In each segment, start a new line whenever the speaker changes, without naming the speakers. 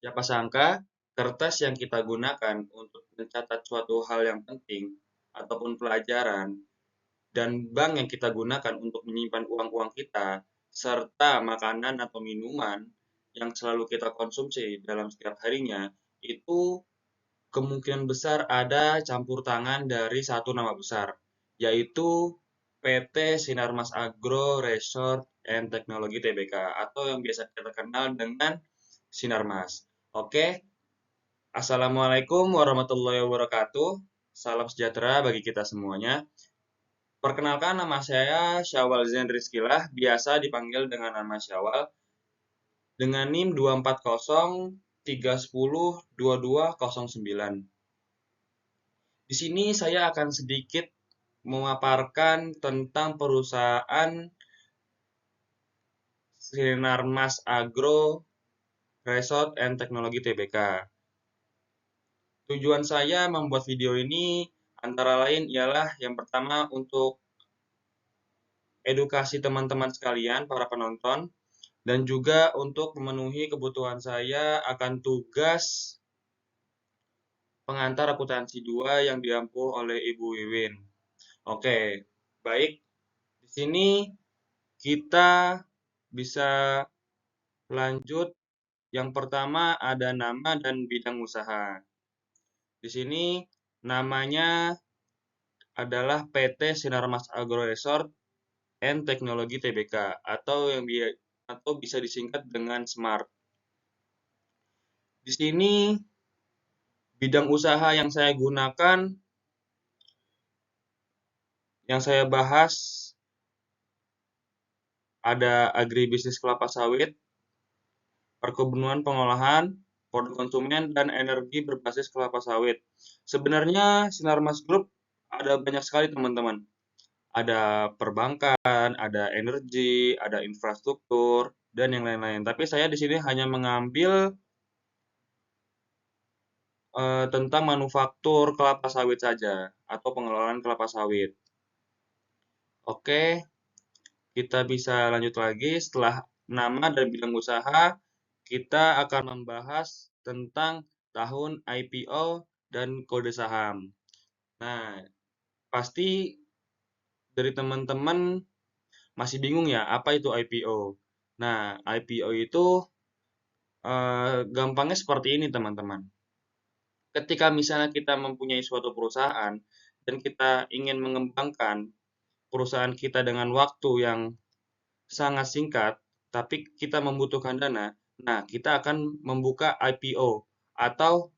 Siapa sangka kertas yang kita gunakan untuk mencatat suatu hal yang penting ataupun pelajaran dan bank yang kita gunakan untuk menyimpan uang-uang kita serta makanan atau minuman yang selalu kita konsumsi dalam setiap harinya itu kemungkinan besar ada campur tangan dari satu nama besar, yaitu PT Sinarmas Agro Resort and Technology Tbk atau yang biasa kita kenal dengan Sinarmas. Oke, Assalamualaikum warahmatullahi wabarakatuh. Salam sejahtera bagi kita semuanya. Perkenalkan, nama saya Syawal Zain Rizkilah, biasa dipanggil dengan nama Syawal, dengan NIM 24031022209. Di sini saya akan sedikit memaparkan tentang perusahaan Sinarmas Agro Resort and Technology Tbk. Tujuan saya membuat video ini antara lain ialah yang pertama untuk edukasi teman-teman sekalian, para penonton, dan juga untuk memenuhi kebutuhan saya akan tugas pengantar akuntansi 2 yang diampu oleh Ibu Wiwin. Oke, baik. Di sini kita bisa lanjut. Yang pertama ada nama dan bidang usaha. Di sini namanya adalah PT Sinarmas Agro Resort and Technology Tbk atau bisa disingkat dengan SMART. Di sini bidang usaha yang saya gunakan, yang saya bahas ada agribisnis kelapa sawit, perkebunan pengolahan, produk konsumen, dan energi berbasis kelapa sawit. Sebenarnya Sinarmas Group ada banyak sekali teman-teman. Ada perbankan, ada energi, ada infrastruktur, dan yang lain-lain. Tapi saya di sini hanya mengambil tentang manufaktur kelapa sawit saja atau pengelolaan kelapa sawit. Oke, kita bisa lanjut lagi. Setelah nama dan bidang usaha, kita akan membahas tentang tahun IPO dan kode saham. Nah, pasti dari teman-teman masih bingung ya, apa itu IPO? Nah, IPO itu gampangnya seperti ini teman-teman. Ketika misalnya kita mempunyai suatu perusahaan dan kita ingin mengembangkan perusahaan kita dengan waktu yang sangat singkat, tapi kita membutuhkan dana, nah kita akan membuka IPO atau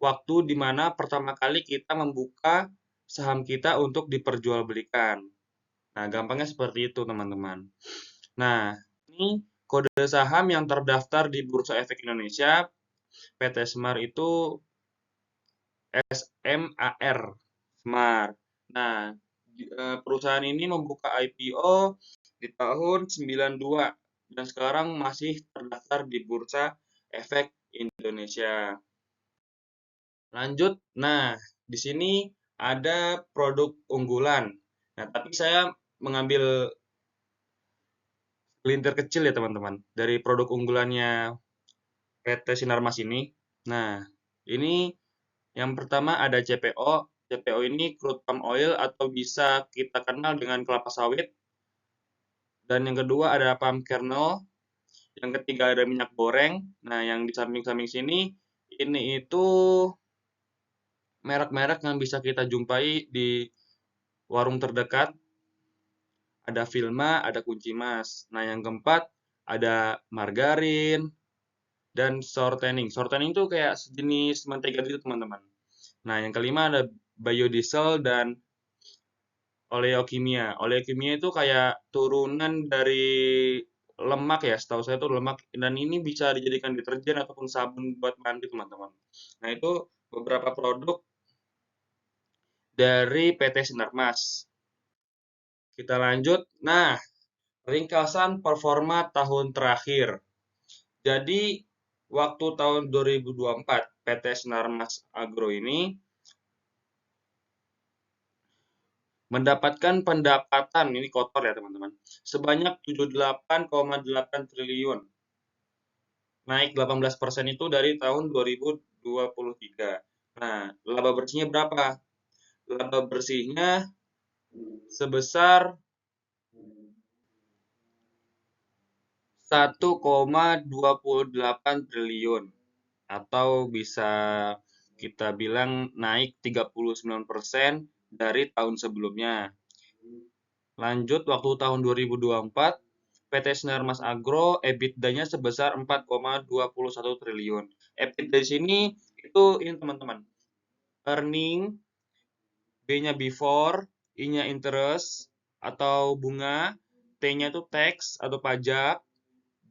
waktu di mana pertama kali kita membuka saham kita untuk diperjualbelikan. Nah, gampangnya seperti itu teman-teman. Nah, ini kode saham yang terdaftar di Bursa Efek Indonesia PT Smart itu SMAR. Smart. Nah, perusahaan ini membuka IPO di tahun 92 dan sekarang masih terdaftar di Bursa Efek Indonesia. Lanjut. Nah, di sini ada produk unggulan. Nah, tapi saya mengambil gelintir kecil ya teman-teman dari produk unggulannya PT Sinarmas ini. Nah, ini yang pertama ada CPO. CPO ini crude palm oil atau bisa kita kenal dengan kelapa sawit. Dan yang kedua ada palm kernel. Yang ketiga ada minyak goreng. Nah, yang di samping-samping sini ini itu merek-merek yang bisa kita jumpai di warung terdekat. Ada Vilma, ada Kunci Mas. Nah, yang keempat ada margarin dan shortening. Shortening itu kayak sejenis mentega gitu, teman-teman. Nah, yang kelima ada biodiesel dan oleokimia. Oleokimia itu kayak turunan dari lemak ya, setahu saya itu lemak dan ini bisa dijadikan deterjen ataupun sabun buat mandi, teman-teman. Nah, itu beberapa produk dari PT Sinarmas. Kita lanjut. Nah, ringkasan performa tahun terakhir. Jadi, waktu tahun 2024, PT Sinarmas Agro ini mendapatkan pendapatan, ini kotor ya teman-teman, sebanyak 78,8 triliun. naik 18% itu dari tahun 2023. Nah, laba bersihnya berapa? Laba bersihnya sebesar 1,28 triliun atau bisa kita bilang naik 39% dari tahun sebelumnya. Lanjut, waktu tahun 2024, PT Sinarmas Agro EBITDA-nya sebesar 4,21 triliun. EBITDA di sini itu ini teman-teman. Earning, B-nya before, I-nya interest atau bunga, T-nya itu tax atau pajak,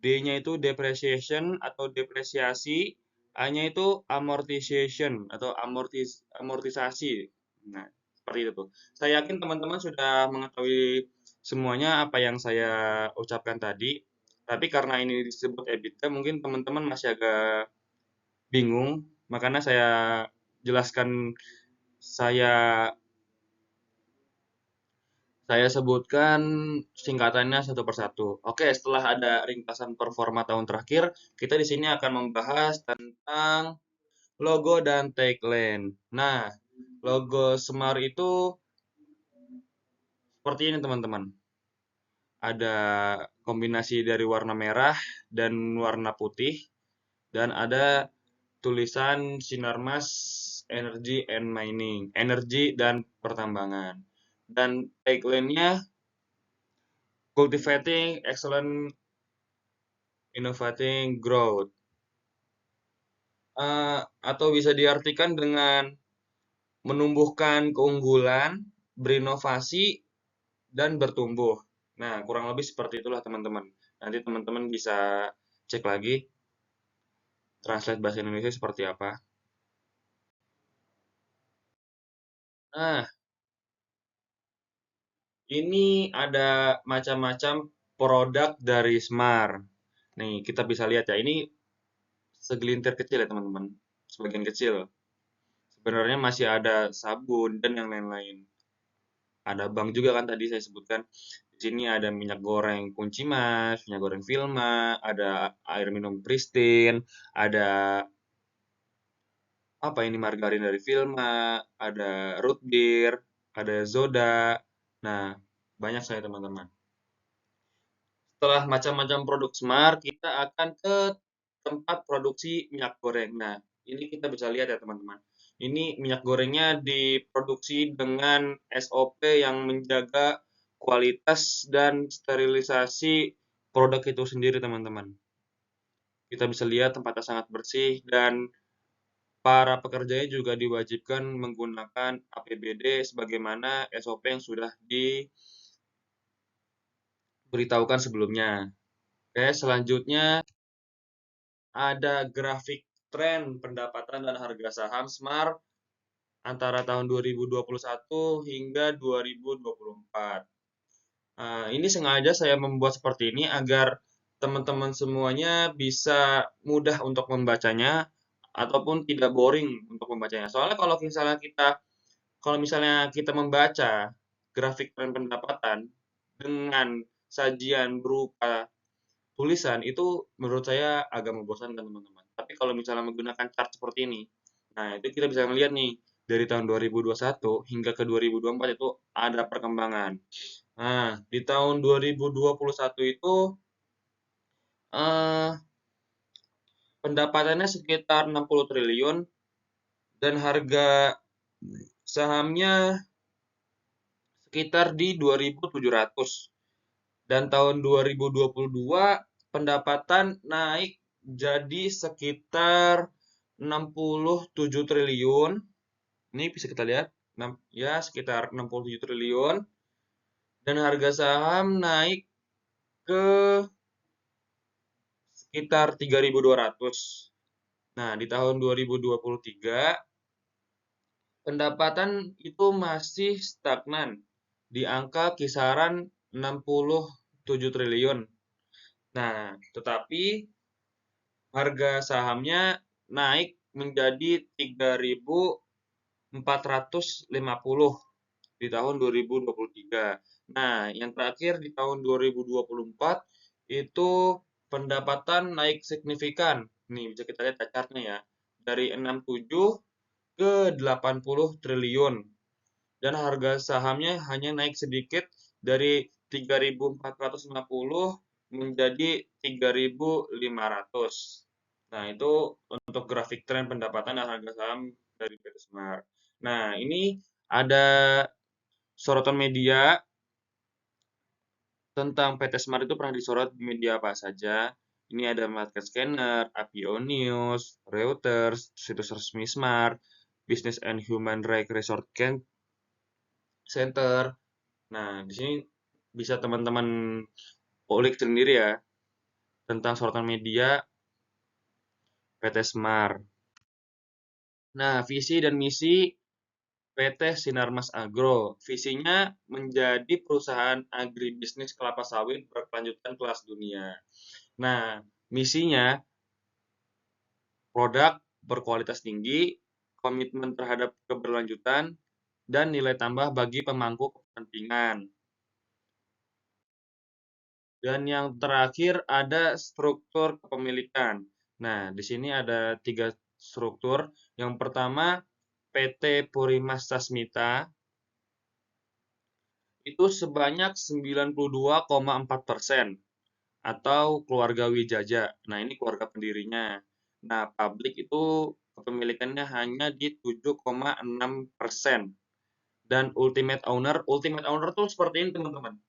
D-nya itu depreciation atau depresiasi, A-nya itu amortization atau amortisasi. Nah, seperti itu tuh. Saya yakin teman-teman sudah mengetahui semuanya apa yang saya ucapkan tadi. Tapi karena ini disebut EBITDA, mungkin teman-teman masih agak bingung. Makanya jelaskan, saya saya sebutkan singkatannya satu persatu. Oke, setelah ada ringkasan performa tahun terakhir, kita di sini akan membahas tentang logo dan tagline. Nah, logo Semar itu seperti ini, teman-teman. Ada kombinasi dari warna merah dan warna putih, dan ada tulisan Sinarmas Energy and Mining, energi dan pertambangan. Dan tagline-nya Cultivating Excellent Innovating Growth, atau bisa diartikan dengan menumbuhkan keunggulan, berinovasi, dan bertumbuh. Nah, kurang lebih seperti itulah teman-teman. Nanti teman-teman bisa cek lagi translate bahasa Indonesia seperti apa. Nah, ini ada macam-macam produk dari Smart. Nih, kita bisa lihat ya, ini segelintir kecil ya teman-teman, sebagian kecil. Sebenarnya masih ada sabun dan yang lain-lain. Ada bank juga kan tadi saya sebutkan. Di sini ada minyak goreng kunci mas, minyak goreng Vilma, ada air minum Pristine, ada apa ini margarin dari Vilma, ada root beer, ada Zoda. Nah, banyak saya teman-teman. Setelah macam-macam produk Smart, kita akan ke tempat produksi minyak goreng. Nah, ini kita bisa lihat ya teman-teman. Ini minyak gorengnya diproduksi dengan SOP yang menjaga kualitas dan sterilisasi produk itu sendiri teman-teman. Kita bisa lihat tempatnya sangat bersih dan para pekerjanya juga diwajibkan menggunakan APBD sebagaimana SOP yang sudah diberitahukan sebelumnya. Oke, selanjutnya ada grafik tren pendapatan dan harga saham Smart antara tahun 2021 hingga 2024. Ini sengaja saya membuat seperti ini agar teman-teman semuanya bisa mudah untuk membacanya ataupun tidak boring untuk membacanya. Soalnya kalau misalnya kita membaca grafik tren pendapatan dengan sajian berupa tulisan itu menurut saya agak membosankan teman-teman. Tapi kalau misalnya menggunakan chart seperti ini, nah itu kita bisa melihat nih dari tahun 2021 hingga ke 2024 itu ada perkembangan. Nah, di tahun 2021 itu eh, pendapatannya sekitar 60 triliun dan harga sahamnya sekitar di 2.700. Dan tahun 2022 pendapatan naik jadi sekitar 67 triliun. Ini bisa kita lihat, ya sekitar 67 triliun. Dan harga saham naik ke sekitar 3.200. Nah, di tahun 2023 pendapatan itu masih stagnan di angka kisaran 67 triliun. Nah, tetapi harga sahamnya naik menjadi 3.450 di tahun 2023. Nah, yang terakhir di tahun 2024 itu pendapatan naik signifikan. Nih, bisa kita lihat chartnya ya. Dari 67 ke 80 triliun. Dan harga sahamnya hanya naik sedikit dari 3.450 menjadi 3.500. Nah, itu untuk grafik tren pendapatan dan harga saham dari PT Smart. Nah, ini ada sorotan media tentang PT Smart itu pernah disorot di media apa saja. Ini ada Market Scanner, APO News, Reuters, situs resmi Smart, Business and Human Rights Resource Center. Nah, di sini bisa teman-teman ulik sendiri ya tentang sorotan media PT Smart. Nah, visi dan misi PT Sinarmas Agro. Visinya menjadi perusahaan agribisnis kelapa sawit berkelanjutan kelas dunia. Nah, misinya produk berkualitas tinggi, komitmen terhadap keberlanjutan, dan nilai tambah bagi pemangku kepentingan. Dan yang terakhir ada struktur kepemilikan. Nah, di sini ada 3 struktur. Yang pertama, PT Purimas Sasmita itu sebanyak 92,4% atau keluarga Wijaja. Nah, ini keluarga pendirinya. Nah, publik itu kepemilikannya hanya di 7,6%. Dan ultimate owner tuh seperti ini teman-teman.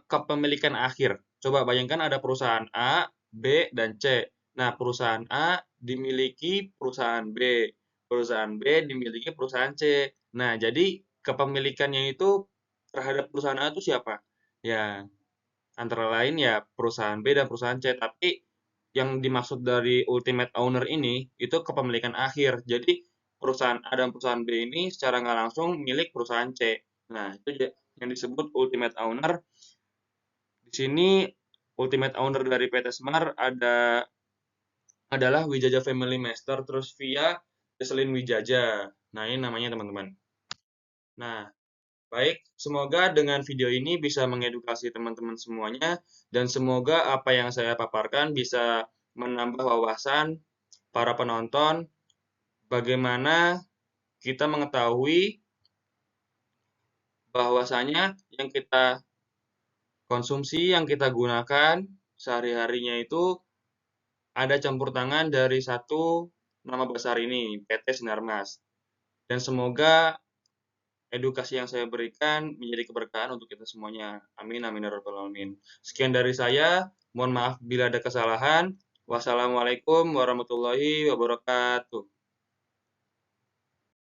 Kepemilikan akhir. Coba bayangkan ada perusahaan A, B, dan C. Nah, perusahaan A dimiliki perusahaan B. Perusahaan B dimiliki perusahaan C. Nah, jadi kepemilikannya itu terhadap perusahaan A itu siapa? Ya, antara lain ya perusahaan B dan perusahaan C. Tapi yang dimaksud dari ultimate owner ini itu kepemilikan akhir. Jadi perusahaan A dan perusahaan B ini secara nggak langsung milik perusahaan C. Nah, itu yang disebut ultimate owner. Di sini ultimate owner dari PT Smart adalah Wijaja Family Master terus via Jesslyn Wijaja. Nah, ini namanya teman-teman. Nah, baik, semoga dengan video ini bisa mengedukasi teman-teman semuanya dan semoga apa yang saya paparkan bisa menambah wawasan para penonton bagaimana kita mengetahui bahwasanya yang kita konsumsi, yang kita gunakan sehari-harinya itu ada campur tangan dari satu nama besar ini, PT Sinarmas. Dan semoga edukasi yang saya berikan menjadi keberkahan untuk kita semuanya. Amin, amin, ya rabbal alamin. Sekian dari saya. Mohon maaf bila ada kesalahan. Wassalamualaikum warahmatullahi wabarakatuh.